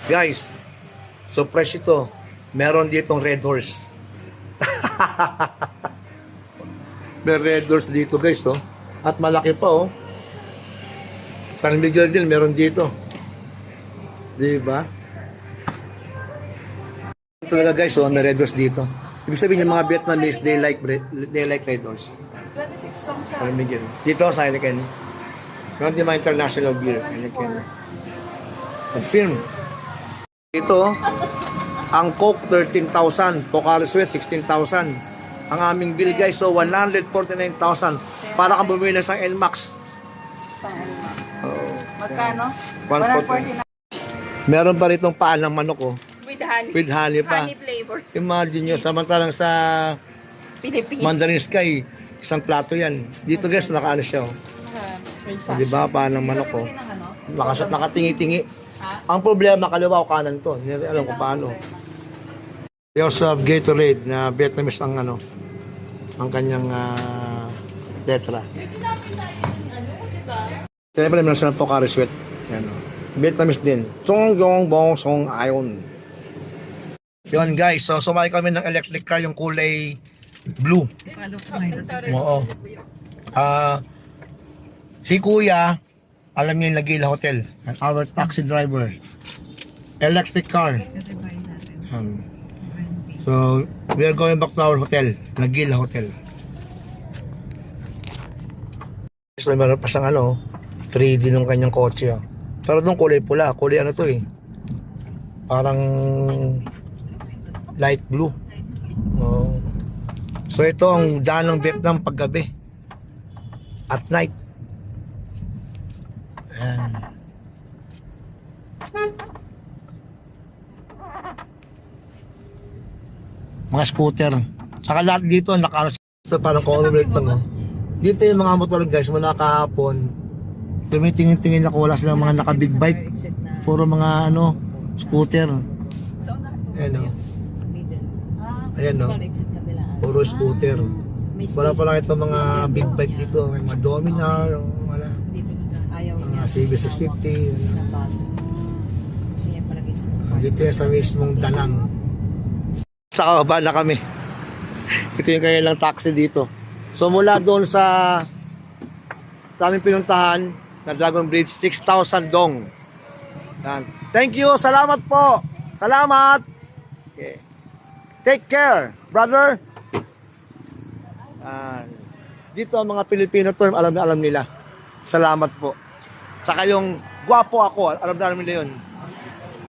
Guys, surprise ito. Meron ditong Red Horse. May Red Horse dito guys, oh. At malaki pa, oh. San Miguel din, meron dito. Diba? Talaga guys, oh, may Red Horse dito. Ibig sabihin yung mga Vietnamese, they like Red Horse. 26 lang siya. San Miguel. Dito sa Heineken. Meron din mga international beer. Heineken. Confirm. Ito, ang Coke 13,000, Pocari Sweat 16,000. Ang aming bill guys, so 149,000 para kang bumili na sa NMAX. Magkano? 149. Meron pa ritong paan ng manok, oh. With honey. With honey pa. Honey flavor. Imagine nyo, samantalang sa Philippines. Mandarin Sky, isang plato yan. Dito guys, nakaano siya, oh. Di ba, paan ng manok, oh. Nakatingi-tingi. Ang problema, kaliwa o kanan to. Hindi alam kung paano. They also have Gatorade na Vietnamese ang ano, ang kanyang letra. Siyempre, meron silang Pocari Sweat. Yan, oh. Vietnamese din. Song Yong Bong Song Ayon. Yun guys, so sumakay kami ng electric car yung kulay blue. Oo. Si Kuya, alam niyo yung Lagila Hotel. Our taxi driver. Electric car. So, we are going back to our hotel. Lagila Hotel. So, meron pa siyang ano, 3D nung kanyang kotse. Oh. Pero nung kulay pula, kulay ano to eh. Parang light blue. Oh. So, ito ang daan ng Vietnam paggabi. At night. Ayan. Mga scooter. Saka lahat dito nakaano sa parang corporate pa, no? Dito yung mga motor guys, mula kahapon tumitingin-tingin ako, wala silang mga naka big bike. Puro mga ano, scooter. Ayan, no? Ayan, no? Puro scooter. Wala pa lang ito mga big bike dito. May mga Dominar, wala. Mga CB650. Dito yan sa mismong Danang. Sa kababa na kami. Ito yung kanilang taxi dito. So mula doon sa aming pinuntahan na Dragon Bridge, 6,000 dong. Yan. Thank you. Salamat po. Salamat. Okay. Take care, brother. Dito ang mga Pilipino term, alam na alam nila. Salamat po. Saka yung gwapo ako, alam na nila yun.